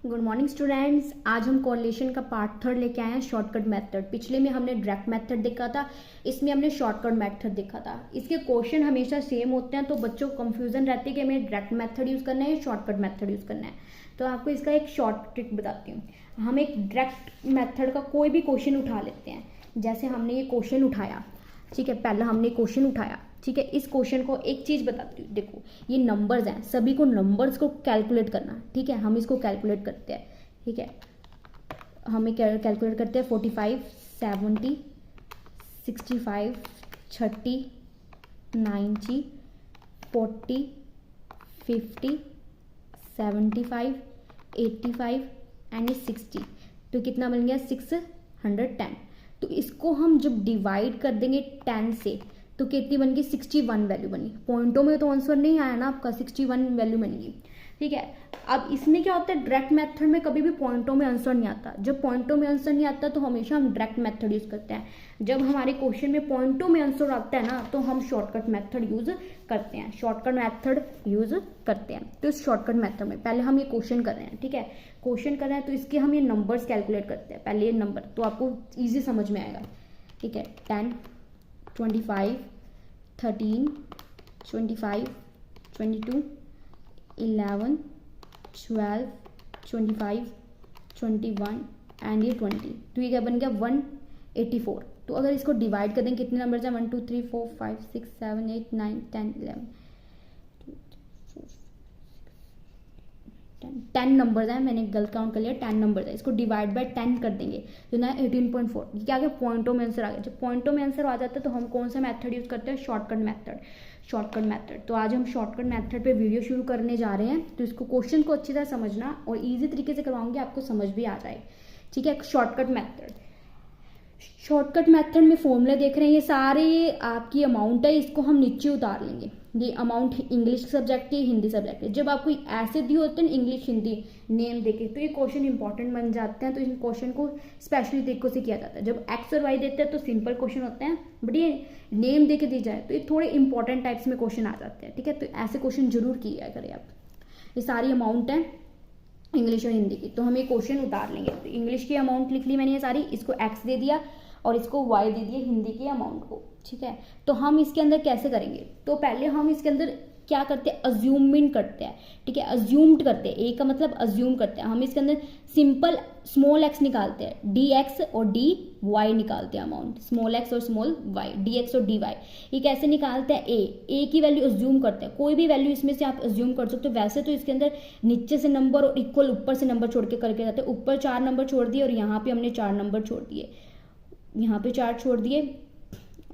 Good morning students. आज हम correlation का पार्ट थर्ड लेके आए हैं, शॉर्टकट मेथड। पिछले में हमने डायरेक्ट मेथड देखा था, इसमें हमने शॉर्टकट मेथड देखा था। इसके क्वेश्चन हमेशा सेम होते हैं, तो बच्चों को कंफ्यूजन रहती है कि हमें डायरेक्ट मेथड यूज़ करना है या शॉर्टकट मेथड यूज़ करना है। तो आपको इसका एक शॉर्ट ट्रिक बताती हूँ। हम एक डायरेक्ट मेथड का कोई भी क्वेश्चन उठा लेते हैं। जैसे हमने ये क्वेश्चन उठाया, ठीक है, पहला हमने क्वेश्चन उठाया, ठीक है। इस क्वेश्चन को एक चीज़ बताती हूँ, देखो ये नंबर्स हैं, सभी को नंबर्स को कैलकुलेट करना, ठीक है। हम इसको कैलकुलेट करते हैं, ठीक है। हमें कैलकुलेट करते हैं 45, 70, 65, 30, 90, 40, 50, 75, 85 एंड 60। तो कितना बन गया 610। तो इसको हम जब डिवाइड कर देंगे 10 से तो कितनी बन गई 61 वैल्यू बनी। पॉइंटों में तो आंसर नहीं आया ना आपका, 61 वैल्यू बनेगी, ठीक है। अब इसमें क्या होता है, डायरेक्ट मेथड में कभी भी पॉइंटों में आंसर नहीं आता। जब पॉइंटों में आंसर नहीं आता तो हमेशा हम डायरेक्ट मेथड यूज करते हैं। जब हमारे क्वेश्चन में पॉइंटों में आंसर आता है ना तो हम शॉर्टकट मेथड यूज करते हैं, शॉर्टकट मेथड यूज करते हैं। तो इस शॉर्टकट मेथड में पहले हम ये क्वेश्चन कर रहे हैं, ठीक है, क्वेश्चन कर रहे हैं तो इसके हम ये नंबर्स कैलकुलेट करते हैं। पहले ये नंबर तो आपको ईजी समझ में आएगा, ठीक है। 10, 25, 13, 25, 22, 11, 12, 25, 21 एंड ये 20। तो ये क्या बन गया 184। तो अगर इसको डिवाइड कर दें कितने नंबर हैं, 1 2 3 4 5 6 7 8 9 10 11 10 नंबर है। मैंने गलत काउंट कर लिया, 10 नंबर है। इसको डिवाइड बाय 10 कर देंगे तो ना 18.4। ये क्या आ गया, पॉइंटों में आंसर आ गया। जब पॉइंटों में आंसर आ जाता है तो हम कौन सा मेथड यूज करते हैं, शॉर्टकट मेथड। शॉर्टकट मेथड, तो आज हम शॉर्टकट मेथड पे वीडियो शुरू करने जा रहे हैं। तो इसको क्वेश्चन को अच्छी तरह समझना और इजी तरीके से करवाऊंगी, आपको समझ भी आ जाए, ठीक है। शॉर्टकट मेथड, शॉर्टकट मेथड में फॉर्मूले देख रहे हैं, ये सारे आपकी अमाउंट है, इसको हम नीचे उतार लेंगे। ये अमाउंट इंग्लिश सब्जेक्ट की, हिंदी सब्जेक्ट है। जब आपको ऐसे दिए होते हैं इंग्लिश हिंदी नेम देके तो ये क्वेश्चन इंपॉर्टेंट बन जाते हैं। तो इन क्वेश्चन को स्पेशली तरीकों से किया जाता है। जब एक्स और वाई देते हैं तो सिंपल क्वेश्चन होते हैं, बट ये नेम देके दी जाए तो ये थोड़े इंपॉर्टेंट टाइप्स में क्वेश्चन आ जाते हैं, ठीक है। तो ऐसे क्वेश्चन जरूर किया करें आप। ये सारी अमाउंट है इंग्लिश और हिंदी की, तो हम ये क्वेश्चन उतार लेंगे। तो इंग्लिश की अमाउंट लिख ली मैंने ये सारी, इसको एक्स दे दिया और इसको y दे दिए हिंदी की अमाउंट को, ठीक है। तो हम इसके अंदर कैसे करेंगे, तो पहले हम इसके अंदर क्या करते हैं, अज्यूमिंग करते हैं, ठीक है। अज्यूम्ड करते हैं, ए का मतलब अज्यूम करते हैं। हम इसके अंदर सिंपल स्मॉल एक्स निकालते हैं, डी एक्स और डी वाई निकालते हैं अमाउंट, स्मॉल एक्स और स्मॉल वाई, डी एक्स और डी वाई। ये कैसे निकालते हैं, ए की वैल्यू अज्यूम करते हैं। कोई भी वैल्यू इसमें से आप अज्यूम कर सकते हो। वैसे तो इसके अंदर नीचे से नंबर और इक्वल ऊपर से नंबर छोड़ के करके जाते हैं। ऊपर 4 नंबर छोड़ दिए और यहाँ पे हमने 4 नंबर छोड़ दिए, यहाँ पे 4 छोड़ दिए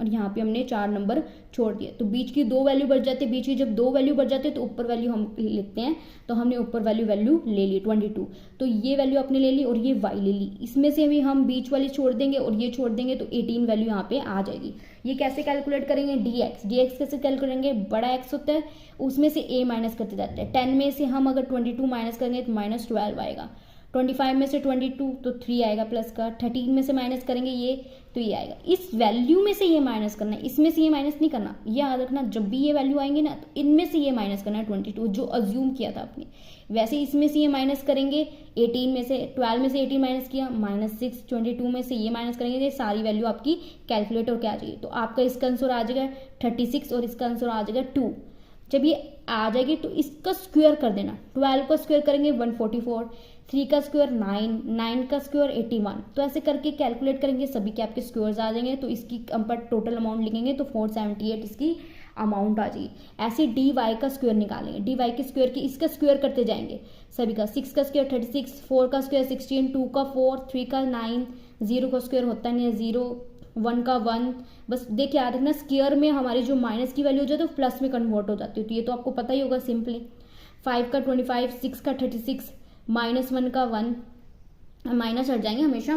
और यहाँ पे हमने 4 नंबर छोड़ दिए। तो बीच की 2 वैल्यू बढ़ जाती है, बीच की जब 2 वैल्यू बढ़ जाती है तो ऊपर वैल्यू हम लिखते हैं। तो हमने ऊपर वैल्यू ले ली 22, तो ये वैल्यू आपने ले ली और ये वाई ले ली। इसमें से भी हम बीच वाली छोड़ देंगे और ये छोड़ देंगे तो 18 वैल्यू यहाँ पे आ जाएगी। ये कैसे कैलकुलेट करेंगे, डी एक्स कैसे कैलकुलेट करेंगे, बड़ा एक्स होता है उसमें से ए माइनस करते जाते हैं। 10 में से हम अगर 22 माइनस करेंगे तो -12 आएगा। 25 में से 22 तो 3 आएगा प्लस का। 13 में से माइनस करेंगे ये तो ये आएगा। इस वैल्यू में से ये माइनस करना है, इसमें से ये माइनस नहीं करना। ये याद रखना, जब भी ये वैल्यू आएंगे ना तो इनमें से ये माइनस करना है 22 जो अज्यूम किया था आपने। वैसे इसमें से ये माइनस करेंगे 18 में से, 12 में से 18 माइनस किया -6, 22 में से ये माइनस करेंगे, ये सारी वैल्यू आपकी कैलकुलेटर के आ जाएगी। तो आपका इसका आंसर आ जाएगा 36 और इसका आंसर आ जाएगा 2। जब ये आ जाएगी तो इसका स्क्वायर कर देना। 12 का स्क्वायर करेंगे 144, 3 का स्क्वायर 9, 9 का स्क्वायर 81। तो ऐसे करके कैलकुलेट करेंगे, सभी के आपके स्क्वायर्स आ जाएंगे। तो इसकी हम पर टोटल अमाउंट लिखेंगे तो 478 इसकी अमाउंट आ जाएगी। ऐसे डी वाई का स्क्वायर निकालेंगे, डी वाई के स्क्वायर की इसका स्क्वायर करते जाएंगे सभी का। 6 का स्क्वायर 36, 4 का स्क्वायर 16, 2 का 4, 3 का 9, 0 का स्क्वायर होता नहीं है 0, 1 का 1। बस देख याद रखना, स्क्वायर में हमारी जो माइनस की वैल्यू हो जाती है तो प्लस में कन्वर्ट हो जाती है। तो ये तो आपको पता ही होगा सिंपली। 5 का 25, 6 का 36, -1 का 1, माइनस हट जाएंगे, हमेशा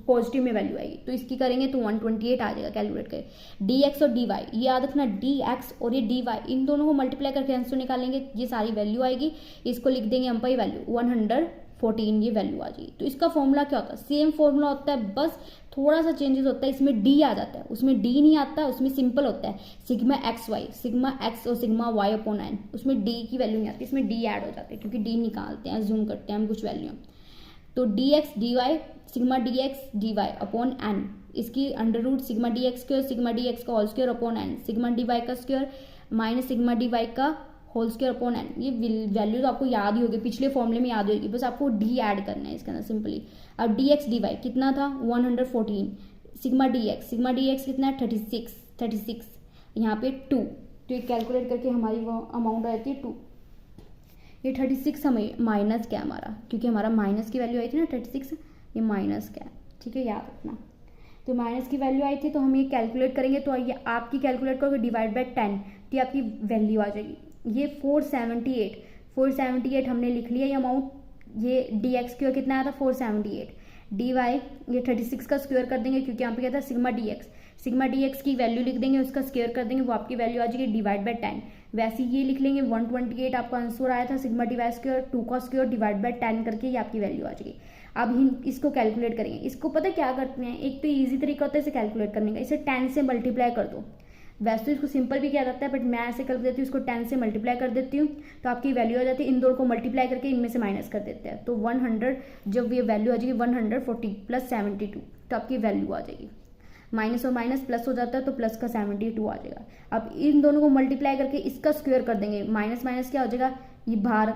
पॉजिटिव में वैल्यू आएगी। तो इसकी करेंगे तो 128 आ जाएगा कैलकुलेट करके। डी एक्स और डी वाई, ये याद रखना, डी एक्स और ये डी वाई इन दोनों को मल्टीप्लाई करके आंसर निकालेंगे, ये सारी वैल्यू आएगी। इसको लिख देंगे हम पर वैल्यू 114 ये वैल्यू आ जाएगी। तो इसका फॉर्मूला क्या होता है, सेम फॉर्मूला होता है, बस थोड़ा सा चेंजेस होता है। इसमें डी आ जाता है, उसमें डी नहीं आता, उसमें सिंपल होता है sigma X Y, sigma X और सिग्मा वाई अपॉन एन। उसमें डी की वैल्यू नहीं आती, इसमें डी ऐड हो जाती है क्योंकि डी निकालते हैं, जूम करते हैं हम कुछ वैल्यू। तो D x D Y sigma D x D Y upon N, इसकी under root sigma D X square sigma D X का whole square upon N, sigma D Y का square minus sigma D Y का whole square upon N. ये value तो आपको याद ही होगी, पिछले फॉर्मूले में याद होगी, बस आपको डी ऐड करना है इसके अंदर सिंपली। अब डी एक्स डी वाई कितना था 114, सिग्मा डी एक्स कितना है 36, यहाँ पे 2, तो ये कैलकुलेट करके हमारी वो अमाउंट आती है 2। ये 36 हमें माइनस क्या है हमारा, क्योंकि हमारा माइनस की वैल्यू आई थी ना 36, ये माइनस क्या है, ठीक है याद रखना। तो माइनस की वैल्यू आई थी तो हम ये कैलकुलेट करेंगे, तो ये आपकी कैलकुलेट करोगे डिवाइड बाय 10 तो आपकी वैल्यू आ जाएगी। ये 478 हमने लिख लिया ये अमाउंट। ये डी एक्स क्यू कितना आया था 478, डी वाई ये 36 का स्क्वायर कर देंगे, क्योंकि यहाँ पे क्या था सिग्मा डी एक्स की वैल्यू लिख देंगे, उसका स्क्वायर कर देंगे, वो आपकी वैल्यू आ जाएगी डिवाइड बाय 10। वैसे ये लिख लेंगे 128 आपका आंसर आया था, सिग्मा डी वाई स्क्वायर 2 का स्क्वायर डिवाइड बाय 10 करके ये आपकी वैल्यू आ जाएगी। अब हम इसको कैलकुलेट करेंगे। इसको पता क्या करते हैं, एक तो ईजी तरीका होता है इसे कैलकुलेट करने का, इसे 10 से मल्टीप्लाई कर दो। वैसे तो इसको सिंपल भी किया जाता है, बट मैं ऐसे कर देती हूँ, इसको 10 से मल्टीप्लाई कर देती हूँ तो आपकी वैल्यू आ जाती है। इन दोनों को मल्टीप्लाई करके इनमें से माइनस कर देते हैं, तो 100 जब ये वैल्यू आ जाएगी 140 प्लस 72 तो आपकी वैल्यू आ जाएगी। माइनस और माइनस प्लस हो जाता है तो प्लस का 72 आ जाएगा। अब इन दोनों को मल्टीप्लाई करके इसका स्क्वायर कर देंगे, माइनस माइनस क्या हो जाएगा, ये बाहर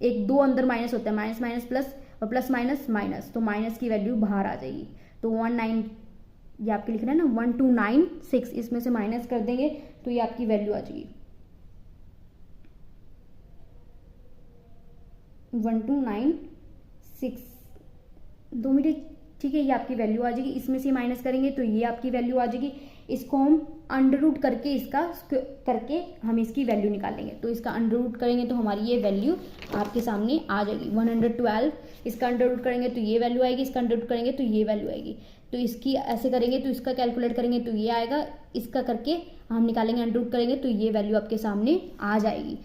एक 2 अंदर माइनस होता है, माइनस माइनस प्लस और प्लस माइनस माइनस, तो माइनस की वैल्यू बाहर आ जाएगी। तो 19 ये आपके लिख रहे हैं ना 1296, इसमें से माइनस कर देंगे तो ये आपकी वैल्यू आ जाएगी 1296 2 मिनट, ठीक है। ये आपकी वैल्यू आ जाएगी, इसमें से माइनस करेंगे तो ये आपकी वैल्यू आ जाएगी। इसको हम अंडर रूट करके इसका करके हम इसकी वैल्यू निकालेंगे, तो इसका अंडर रूट करेंगे तो हमारी ये वैल्यू आपके सामने आ जाएगी 112। इसका अंडर रूट करेंगे तो ये वैल्यू आएगी, इसका अंडर रूट करेंगे तो ये वैल्यू आएगी। तो इसकी ऐसे करेंगे तो इसका कैलकुलेट करेंगे तो ये आएगा, इसका करके हम निकालेंगे अंडर रूट करेंगे तो ये वैल्यू आपके सामने आ जाएगी।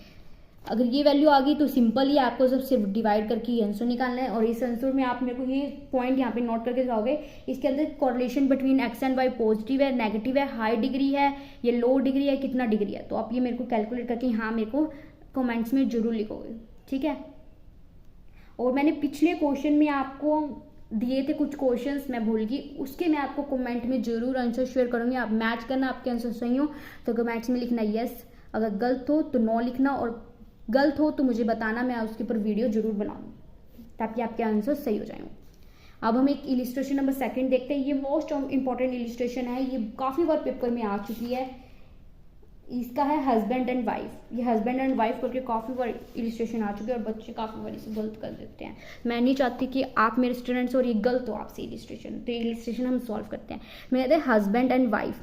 अगर ये वैल्यू आ गई तो सिंपल ही आपको सब सिर्फ डिवाइड करके ये आंसर निकालना है। और इस आंसर में आप मेरे को ये पॉइंट यहाँ पे नोट करके जाओगे, इसके अंदर correlation between x and Y positive है, नेगेटिव है, हाई डिग्री है, ये लो डिग्री है, कितना डिग्री है, तो आप ये मेरे को कैलकुलेट करके हाँ मेरे को कमेंट्स में जरूर लिखोगे, ठीक है। और मैंने पिछले क्वेश्चन में आपको दिए थे कुछ क्वेश्चंस, मैं भूल गई, उसके मैं आपको कमेंट में जरूर आंसर शेयर करूंगी। आप मैच करना, आपके आंसर सही हो तो कमेंट्स में लिखना यस, अगर गलत हो तो नो लिखना, और गलत हो तो मुझे बताना, मैं उसके ऊपर वीडियो जरूर बनाऊँ ताकि आपके आंसर सही हो जाए। अब हम एक इलिस्ट्रेशन नंबर 2 देखते हैं। ये मोस्ट इंपॉर्टेंट इलिस्ट्रेशन है, ये काफ़ी बार पेपर में आ चुकी है। इसका है हस्बैंड एंड वाइफ। ये हस्बैंड एंड वाइफ करके काफ़ी बार इलिस्ट्रेशन आ चुकी है और बच्चे काफ़ी बार इसे गलत कर देते हैं। मैं नहीं चाहती कि आप मेरे स्टूडेंट्स और ये गलत हो आपसे इलिस्ट्रेशन, तो इलिस्ट्रेशन हम सॉल्व करते हैं। मैं कहते हैं हस्बैंड एंड वाइफ,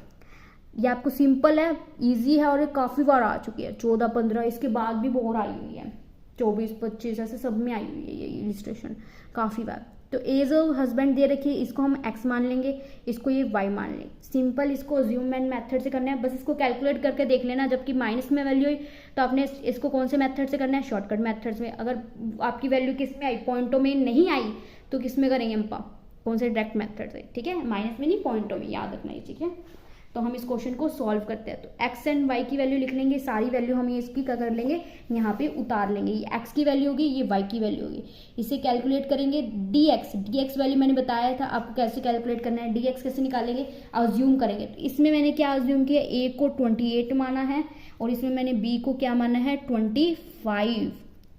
ये आपको सिंपल है, इजी है और ये काफ़ी बार आ चुकी है, 14, 15, इसके बाद भी बहुत आई हुई है, 24, 25 ऐसे सब में आई हुई है ये इलिस्ट्रेशन काफ़ी बार। तो एज ऑफ हस्बैंड दे रखी है, इसको हम एक्स मान लेंगे, इसको ये वाई मान लेंगे। सिंपल इसको अज्यूममेंट मेथड से करना है, बस इसको कैलकुलेट करके देख लेना। जबकि माइनस में वैल्यू हुई तो आपने इसको कौन से मेथड से करना है, शॉर्टकट मेथड्स में। अगर आपकी वैल्यू किस में आई, पॉइंटों में नहीं आई तो किस में करेंगे हम, कौन से डायरेक्ट मेथड से, ठीक है। माइनस में नहीं, पॉइंटों में, याद रखना ये, ठीक है। तो हम इस क्वेश्चन को सॉल्व करते हैं। तो एक्स एंड वाई की वैल्यू लिख लेंगे, सारी वैल्यू हम ये इसकी क्या कर लेंगे, यहाँ पे उतार लेंगे। ये एक्स की वैल्यू होगी, ये वाई की वैल्यू होगी, इसे कैलकुलेट करेंगे। डी एक्स वैल्यू मैंने बताया था आपको कैसे कैलकुलेट करना है। डी एक्स कैसे निकालेंगे, अज्यूम करेंगे। तो इसमें मैंने क्या अज्यूम किया, ए को 28 माना है और इसमें मैंने बी को क्या माना है 25।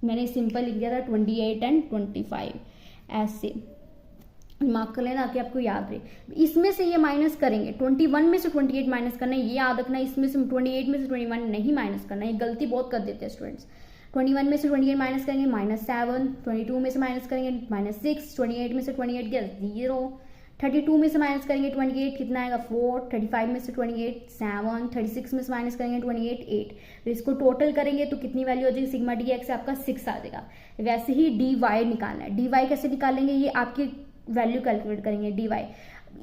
मैंने सिंपल लिख दिया था 28 एंड 25 ऐसे मार्क कर लेना कि आपको याद रहे। इसमें से ये माइनस करेंगे, 21 में से 28 माइनस करना है, ये याद रखना है। इसमें से 28 में से 21 नहीं माइनस करना है, ये गलती बहुत कर देते हैं स्टूडेंट्स। 21 में से 28 माइनस करेंगे -7, 22 में से माइनस करेंगे -6, 28 में से 28 गया 0, 32 में से माइनस करेंगे 28 कितना आएगा 4, 35 में से 28 7, 36 में से माइनस करेंगे 28 8। तो इसको टोटल करेंगे तो कितनी वैल्यू हो जाएगी, सिग्मा डी एक्स आपका 6 आ जाएगा। वैसे ही डी वाई निकालना है। डी वाई कैसे निकालेंगे, ये आपकी वैल्यू कैलकुलेट करेंगे डी वाई।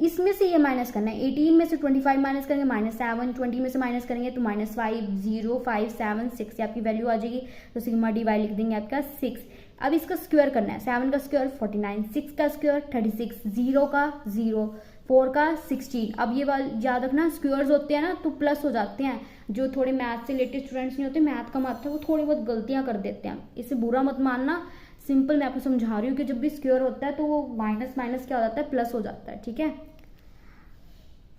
इसमें से ये माइनस करना है, 18 में से 25 माइनस करेंगे -7, 20 में से माइनस करेंगे तो -5 0 5 7 6 आपकी वैल्यू आ जाएगी। तो सिग्मा डी वाई लिख देंगे आपका 6। अब इसका स्क्वायर करना है, 7 का स्क्वायर 49, 6 का स्क्वायर 36, 0 का 0, 4 का 16। अब ये याद रखना, स्क्वायर्स होते हैं ना तो प्लस हो जाते हैं। जो थोड़े मैथ से रिलेटेड स्टूडेंट्स नहीं होते, मैथ का मात्र वो थोड़ी बहुत गलतियां कर देते हैं, इससे बुरा मत मानना। सिंपल मैं आपको समझा रही हूँ कि जब भी स्क्वायर होता है तो वो माइनस माइनस क्या हो जाता है, प्लस हो जाता है, ठीक है।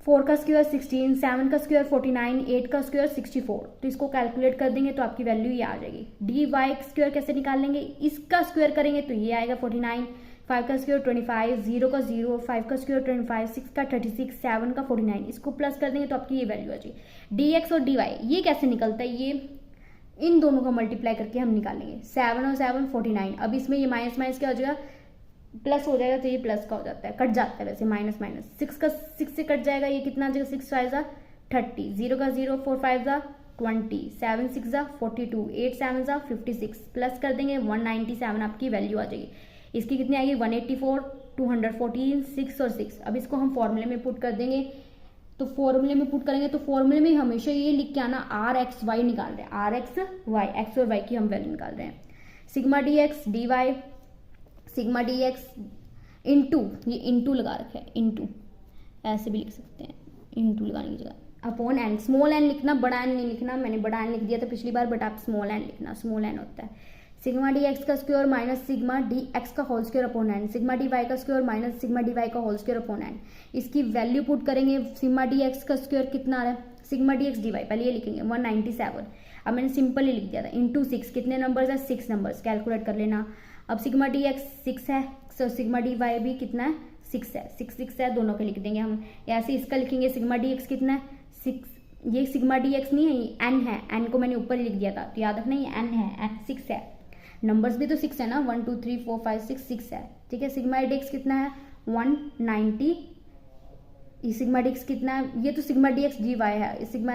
4 का स्क्वायर 16, 7 का स्क्वायर 49, 8 का स्क्वायर 64। तो इसको कैलकुलेट कर देंगे तो आपकी वैल्यू ये आ जाएगी। डी वाई स्क्वायर कैसे निकाल लेंगे, इसका स्क्वायर करेंगे तो ये आएगा 49, 5 का स्क्वायर 25, 0 का 0, 5 का स्क्वायर 25, 6 का 36, 7 का 49। इसको प्लस कर देंगे तो आपकी ये वैल्यू आ जाएगी। डी एक्स और डी वाई ये कैसे निकलता है, ये इन दोनों को मल्टीप्लाई करके हम निकालेंगे। 7 और 7 49। अब इसमें ये माइनस माइनस क्या हो जाएगा, प्लस हो जाएगा, तो ये प्लस का हो जाता है, कट जाता है वैसे माइनस माइनस। 6 का 6 से कट जाएगा, ये कितना आ जाएगा, 6 5 जा 30, 0 का 0, 4 5 जा 20, 7 6 जा 42, 8 7 जा 56। प्लस कर देंगे 197 आपकी वैल्यू आ जाएगी। इसकी कितनी आएगी 184, 214, 6 और 6। अब इसको हम फॉर्मूले में पुट कर देंगे। तो फॉर्मूले में पुट करेंगे तो फॉर्मूले में हमेशा ये लिख के आना आर एक्स वाई निकाल रहे हैं, आर एक्स वाई, एक्स और वाई की हम वैल्यू निकाल रहे हैं। Sigma D x D Y, sigma D X into, ये इंटू लगा रखा है, इंटू ऐसे भी लिख सकते हैं, इंटू लगाने की जगह अपॉन एन। स्मॉल एन लिखना, बड़ा एन नहीं लिखना, मैंने बड़ा एन लिख दिया था पिछली बार, बट आप स्मॉल एन लिखना, स्मॉल एन होता है। सिग्मा डी एक्स का square minus sigma D X का whole square upon N, sigma D Y का square minus sigma D Y का होल स्क्वायर अपॉन एन। इसकी वैल्यू पुट करेंगे। सिग्मा डी एक्स का square कितना आ रहा है, sigma D x D Y, पहले ये लिखेंगे 197। अब मैंने सिंपल ही लिख दिया था, इंटू 6, कितने नंबर्स है 6 नंबर्स, कैलकुलेट कर लेना। अब सिग्मा डी एक्स 6 है, तो सिग्मा डी वाई भी कितना है 6 है, 6 6 है, दोनों के लिख देंगे हम। ऐसे इसका लिखेंगे सिग्मा डी एक्स कितना है 6, ये सिग्मा डी एक्स नहीं है, ये एन है, एन को मैंने ऊपर लिख दिया था, तो याद रखना ये एन है, एन 6 है। नंबर्स भी तो 6 है ना, 1 2 3 4 5 6, 6 है, ठीक है। सिग्मा डी एक्स कितना है 190, ये सिग्मा डी एक्स कितना है, ये तो sigma D x D y है, सिग्मा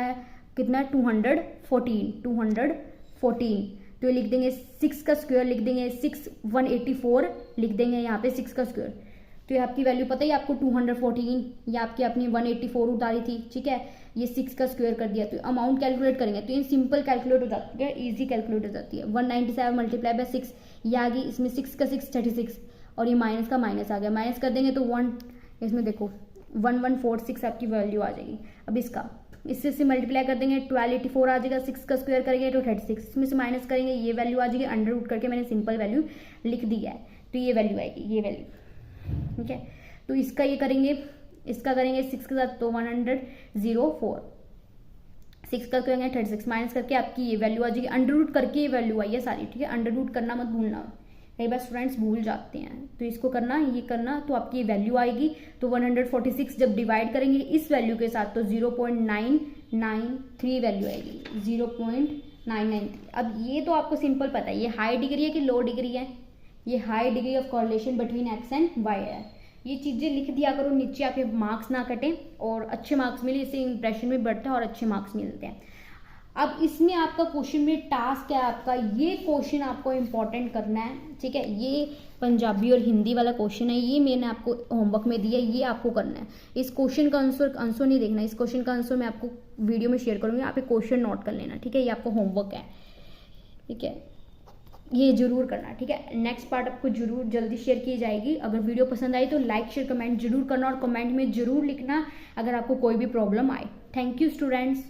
कितना है 214, तो ये लिख देंगे 6 का स्क्वायर लिख देंगे 6, 184 लिख देंगे यहाँ पे 6 का स्क्वायर। तो ये आपकी वैल्यू पता है आपको 214, ये आपकी अपनी 184 उतारी थी, ठीक है। ये 6 का स्क्वायर कर दिया, तो अमाउंट कैलकुलेट करेंगे तो ये सिंपल कैलकुलेट हो जाती है, इजी कैलकुलेट हो जाती है। 197 मल्टीप्लाई बाय 6, ये आ गई, इसमें 6 का 6 36, और ये माइनस का माइनस आ गया, माइनस कर देंगे तो 1, इसमें देखो 1146 आपकी वैल्यू आ जाएगी। अब इसका इससे से मल्टीप्लाई कर देंगे, 1284 आ जाएगा, 6 का स्क्वायर करेंगे तो 36, इसमें से माइनस करेंगे, ये वैल्यू आ जाएगी, अंडर रूट करके मैंने सिंपल वैल्यू लिख दी है, तो ये वैल्यू आएगी, ये वैल्यू, ठीक है। तो इसका ये करेंगे, इसका करेंगे 6 के साथ तो 104, 6 का करेंगे 36, माइनस करके आपकी ये वैल्यू आ जाएगी, अंडर रूट करके ये वैल्यू आई है सारी, ठीक है। अंडर रूट करना मत भूलना, कई बार स्टूडेंट्स भूल जाते हैं, तो इसको करना, ये करना, तो आपकी ये वैल्यू आएगी। तो 146 जब डिवाइड करेंगे इस वैल्यू के साथ तो 0.993 वैल्यू आएगी, 0.993। अब ये तो आपको सिंपल पता है, ये हाई डिग्री है कि लो डिग्री है, ये high degree of correlation between x and y है। ये चीज़ें लिख दिया करो नीचे, आपके मार्क्स ना कटें और अच्छे मार्क्स मिले, इससे इंप्रेशन भी बढ़ता है और अच्छे मार्क्स मिलते हैं। अब इसमें आपका क्वेश्चन में टास्क है आपका, ये क्वेश्चन आपको इंपॉर्टेंट करना है, ठीक है। ये पंजाबी और हिंदी वाला क्वेश्चन है, ये मैंने आपको होमवर्क में दिया है, ये आपको करना है। इस क्वेश्चन का आंसर नहीं देखना, इस क्वेश्चन का आंसर मैं आपको वीडियो में शेयर करूँगी, आप क्वेश्चन नोट कर लेना, ठीक है। ये आपको होमवर्क है, ठीक है, ये जरूर करना, ठीक है। नेक्स्ट पार्ट आपको जरूर जल्दी शेयर की जाएगी। अगर वीडियो पसंद आई तो लाइक शेयर कमेंट जरूर करना, और कमेंट में जरूर लिखना अगर आपको कोई भी प्रॉब्लम आए। Thank you students.